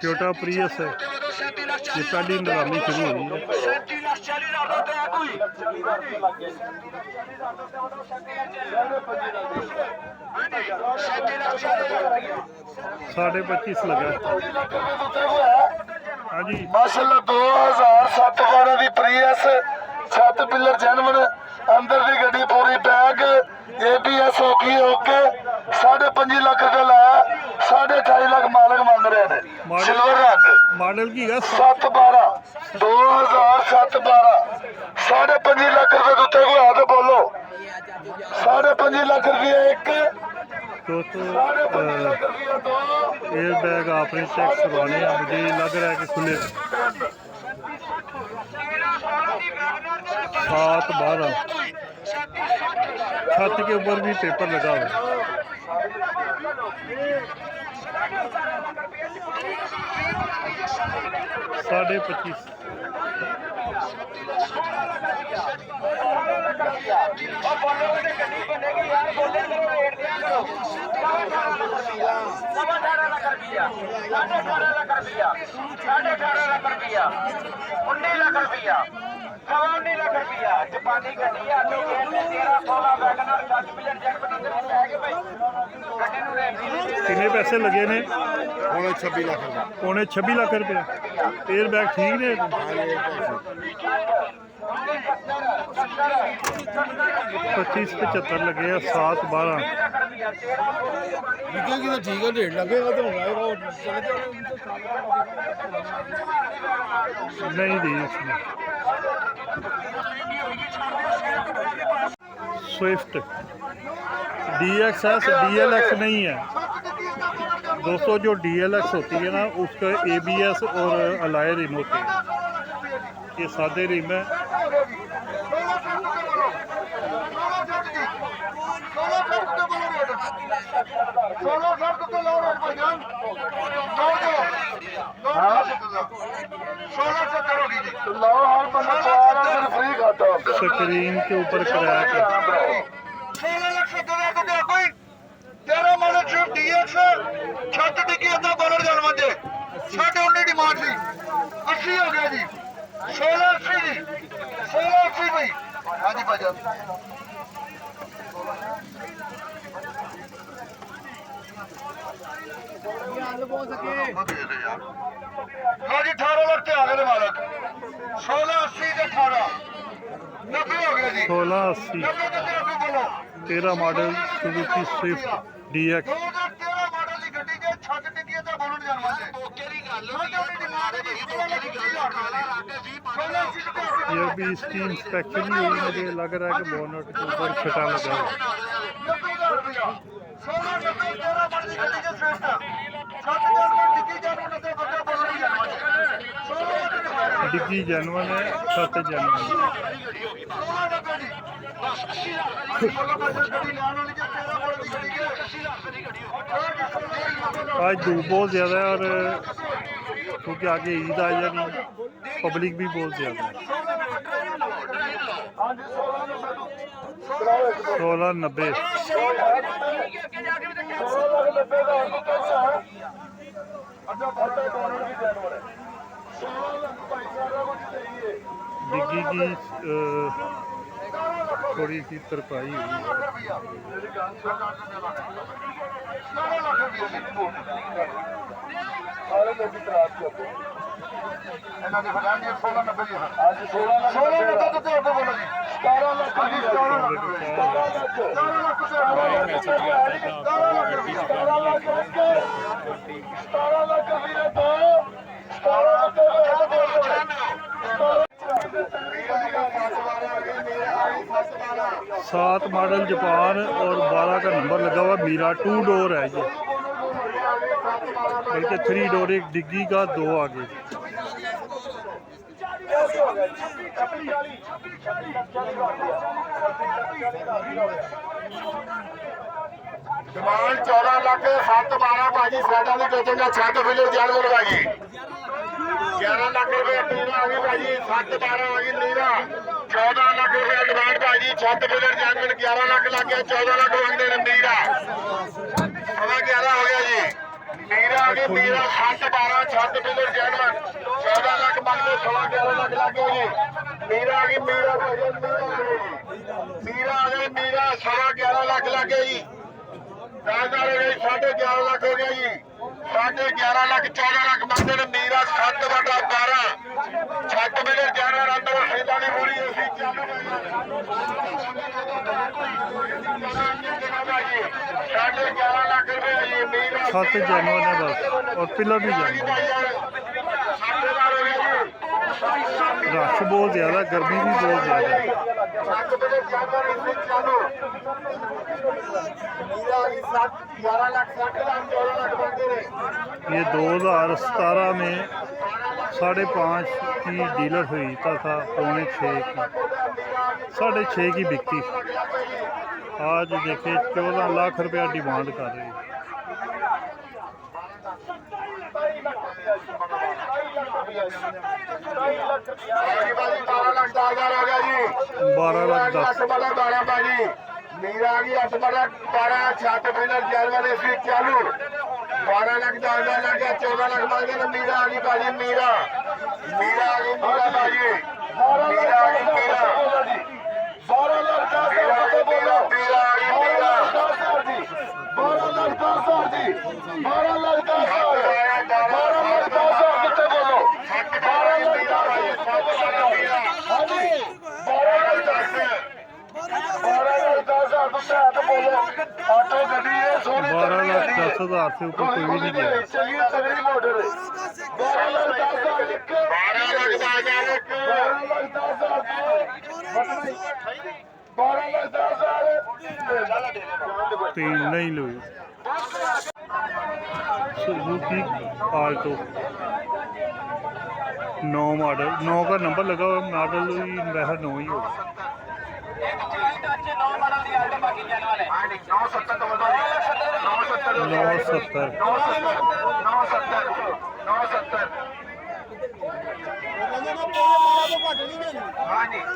Toyota Prius है, ये पहली नीलामी शुरू हुई है। साढ़े 25 लगा हाँ जी माशाल्लाह 2007 12 की प्रीएस 7 पिलर जैनवन अंदर की गड्डी पूरी बैग ABS होगी ओके 5.5 लाख रुपया लाया 28.5 लाख मालक मंग रहे हैं सिल्वर रंग मॉडल की है 7-12 2007-12 5.5 लाख रुपये उत्ते कोई है तो बोलो 5.5 लाख रुपया एक दोस्तों एयर बैग आपने चेक करवाने हैं, मुझे लग रहा है कि खुले 7-12 छत के ऊपर भी पेपर लगा हुआ है। 25.5 कितने पैसे लगे ने? पौने 26 लाख पौने 26 लाख रुपया। एयर बैग ठीक ने? 25-75 लगे 7-12 बिकेगी तो ठीक है, रेट लगेगा तो नहीं दी उसने। स्विफ्ट DXS DLX नहीं है दोस्तों, जो DLX होती है ना उसका ABS और अलाय रिम होती है, ये सादे रिम है। स्क्रीन के ऊपर क्रैक है। 16 लाख से कोई 13 मॉडल स्विफ्ट DX छत डिग्गी अद्धा बोलर जन्म दे 19.5 डिमांड थी 80 हो गया जी 1680 जी 1680 भाई हाँ जी भाई हाँ जी 18 लाख से आ गए मालक 1680 से 18 90 हो गया जी 1680 90 तो बोलो 13 model Suzuki Swift DX। 2013 model की गड्डी के छत डिग्गी अद्धा बोलर जन्म दे ये भी इसकी इंस्पेक्शन ही हुई, मुझे लग रहा है कि बोनट के ऊपर छटा लगा है। डिग्गी जेनवन है, छत जेनवन। आज धूप बहुत ज़्यादा है और क्योंकि आगे ईद आ जानी, पब्लिक भी बहुत ज़्यादा है। 1690 डिग्गी की थोड़ी सी तरपाई हुई है। सात मॉडल जापान और 12 का नंबर लगा हुआ मीरा 2 डोर है ये, बल्कि 3 डोर, एक डिग्गी का 2 आगे। डिमांड 14 लाख 7-12 भाजी साइडा की बेचेंगे छत फिलर जान बोलवाएगी 11 लाख रुपए नीरा आ गई भाजी 7-12 आ गई नीरा 14 लाख रुपए डिमांड भाजी छत फिलर जान 11 लाख लग गया 14 लाख मंगते नीरा 11.5 हो गया जी नीरा आ ਮੇਰਾ 7 12 7 ਬਿਲਰ ਜੈਨਵਨ 14 ਲੱਖ ਮੰਗਦੇ 11 ਲੱਖ ਲੱਗੇ ਜੀ ਮੇਰਾ ਆ ਗਈ ਮੇਰਾ ਆ ਗਈ ਮੇਰਾ 11 ਲੱਖ ਲੱਗੇ ਜੀ 10,000 ਹੋ ਗਈ 11.5 ਲੱਖ ਹੋ ਗਿਆ ਜੀ 11.5 ਲੱਖ 14 ਲੱਖ ਮੰਗਦੇ ਨੇ ਮੇਰਾ 7/12 7 ਬਿਲਰ ਜੈਨਵਨ ਅੰਦਰ ਸੇਲਾ ਨਹੀਂ ਪੂਰੀ ਅਸੀਂ ਚਾਲੂ 11.5 ਲੱਖ ਰੁਪਏ ਜੀ ਮੇਰਾ 7 ਜੈਨੂਅਨ है बस और पिलर भी जैनुअन रश बहुत ज़्यादा गर्मी भी बहुत ज़्यादा ये 2017 में 5.5 की डीलर हुई था 6.25 की 6.5 की बिकती। आज देखिए 14 लाख रुपया डिमांड कर रही है। बारह लाख 10 मेरा आ गया 12 छत फिलर जैनवन इसी चालू 12 लाख 10,000 लग गया 14 लाख मांगे तो मीरा आ गई भाजी मीरा आ गई मीरा भाजी मीरा आ गई मीरा 12 लाख 10,000 बोलो मीरा आ गई मीरा 12 लाख 10,000 जी 12 लाख 10,000 12 लाख 10,000 कितने बोलो 12 लाख 10,000 से ऊपर कोई भी नहीं गया। तीन नहीं लो सुजुकी आल्टो 9 मॉडल 9 का नंबर लगा हुआ मॉडल मेरा 9 ही होगा। 970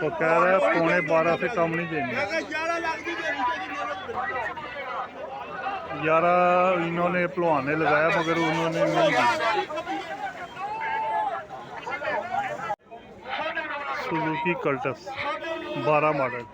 तो कह रहा है 11.25 से कम नहीं देंगे। 11 इन्होंने भलवान ने लगाया मगर उन्होंने नहीं दिया। सुजुकी कल्टस 12 मॉडल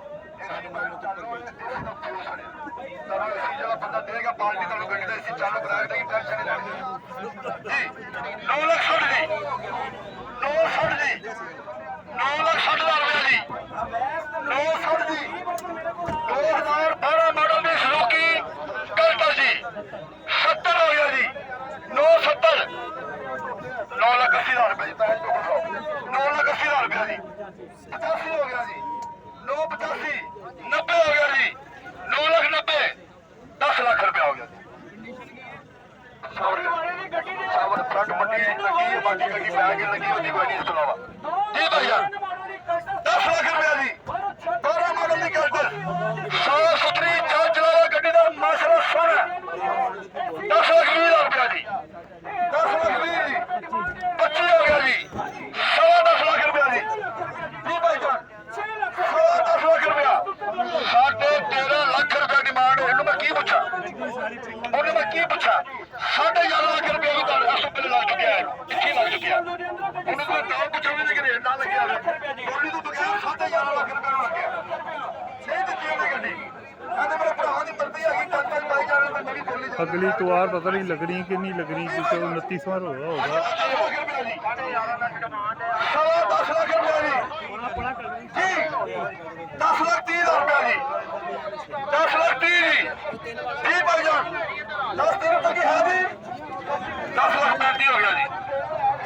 अगली इतवार पता नहीं लगनी कि नहीं लगनी क्योंकि 29वां होगा।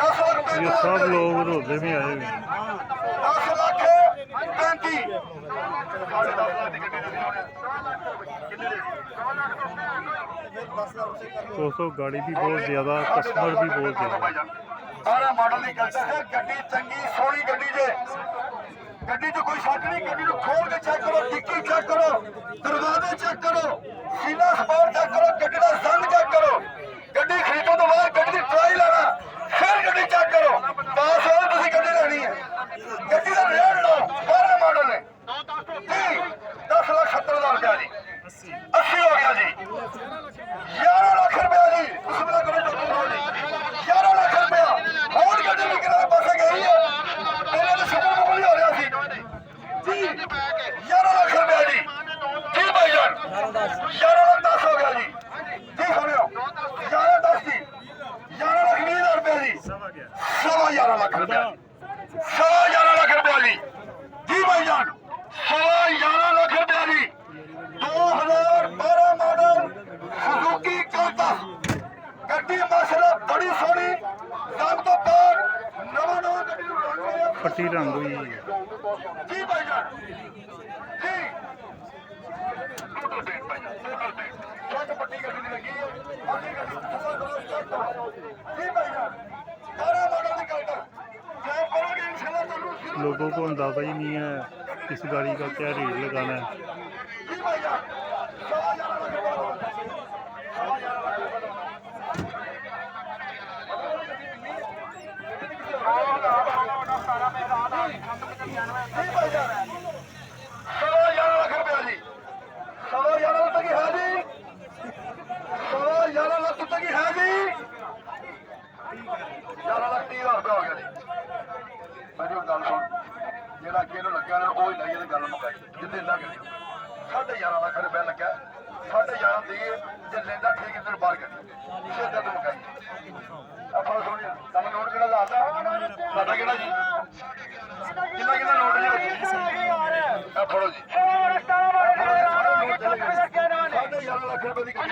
10 लाख ये सब लोग रोजे में आए हुए। 10 लाख 35 दोस्तों गाड़ी भी बहुत ज्यादा कस्टमर भी बहुत ज्यादा। 12 मॉडल की गड्डी चंगी सोहनी गड्डी जे गड्डी तो कोई शक नहीं। गड्डी को खोल के चेक करो, डिक्की चेक करो, दरवाजे चेक करो, सीना स्पार चेक करो, गड्डी का संग चेक करो। गड्डी खरीदो तो बाद गड्डी की ट्राई लेना, फिर गड्डी चेक करो। पास हो तुम गड्डी लेनी है। गड्डी का रेट लो 12 मॉडल है 10,70,000 रुपया जी 80 हो गया जी 11 लाख रुपया जी। बिस्मिल्लाह करो जी ਲੱਖ ਰੁਪਏ 11 ਲੱਖ ਰੁਪਏ ਦੀ ਜੀ ਭਾਈ ਜਾਨ 11 ਲੱਖ ਰੁਪਏ ਦੀ 2012 ਮਾਡਲ ਸੁਜ਼ੂਕੀ ਕਾਂਟਾ ਗੱਡੀ ਮਾਸ਼ਾਅੱਲਾ ਬੜੀ ਸੋਹਣੀ ਸਭ ਤੋਂ ਬਾਅਦ ਨਵਾਂ ਗੱਡੀ ਨੂੰ ਰੰਗ ਹੋਇਆ ਪੱਟੀ ਰੰਗ ਹੋਈ ਹੈ ਜੀ ਭਾਈ ਜਾਨ ਜੀ ਟੋਟਲ ਪੇਂਟ ਭਾਈ ਜਾਨ ਟੋਟਲ ਪੇਂਟ ਛੱਟ ਪੱਟੀ ਗੱਡੀ ਦੀ ਲੱਗੀ ਹੈ ਅੱਗੇ ਗੱਡੀ ਜੀ ਭਾਈ ਜਾਨ 12 ਮਾਡਲ ਦੀ ਕਾਂਟਾ ਜੋ ਕਰੋਗੇ ਇਨਸ਼ਾਅੱਲਾ ਤੁਹਾਨੂੰ लोगों को अंदाजा ही नहीं है इस गाड़ी का क्या रेट लगाना है। जी भाई जान 11 ਲੱਖ ਰੁਪਏ ਜਿਹੜਾ ਅੱਗੇ ਨੂੰ ਲੱਗਿਆ ਨਾ ਉਹ ਹੀ ਲਾਈਏ ਤੇ ਗੱਲ ਮੁਕਾਈ ਜਿੱਦੇ ਲੱਗ ਗਈ 11.5 ਲੱਖ ਰੁਪਏ ਲੱਗਾ 11.5 ਦੀ ਜੇ ਲੈਂਦਾ ਠੀਕ ਇਧਰ ਬਾਹਰ ਕੱਢੀ ਸਿੱਧਾ ਤੋਂ ਮੁਕਾਈ ਆਪਾਂ ਸੁਣੀ ਤੁਹਾਨੂੰ ਨੋਟ ਕਿਹੜਾ ਲਾਤਾ ਸਾਡਾ ਕਿਹੜਾ ਜੀ ਕਿੰਨਾ ਕਿੰਨਾ ਨੋਟ ਜੀ ਆ ਫੜੋ ਜੀ 11.5 ਲੱਖ ਰੁਪਏ ਦੀ ਗੱਡੀ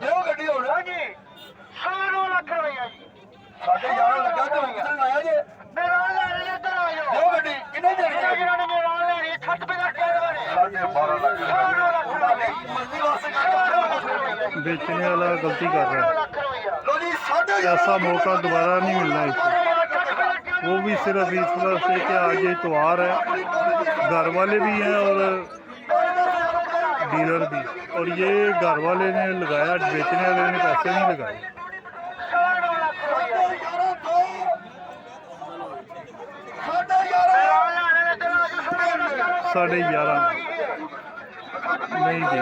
ਦਿਓ ਗੱਡੀ ਹੁਣ ਜੀ 100 ਲੱਖ ਰੁਪਏ ਜੀ 11.5 ਲੱਗਾ ਤੇ ਹੁਣ ਆਇਆ ਜੇ ਮੇਰਾ ਲੈਣੇ ਇੱਧਰ ਆ ਜਾਓ ਦਿਓ ਗੱਡੀ ਕਿੰਨੇ ਦੇਣੀ ਹੈ ਜਿਹਨਾਂ ਨੇ ਮੇਰਾ ਲੈਣੀ 60 ਰੁਪਏ ਦਾ ਕਹਿ ਰਹੇ 12 ਲੱਖ ਮਰਜ਼ੀ ਵਾਸਤੇ बेचने वाला गलती कर रहा है ਲੋ ਜੀ ऐसा मौका दोबारा नहीं मिलना इसे वो भी सिर्फ इस वजह से कि आज इतवार है घर वाले भी हैं और डीलर भी और ये घर वाले ने लगाया बेचने वाले ने पैसे नहीं लगाए साढ़े 11 नहीं दी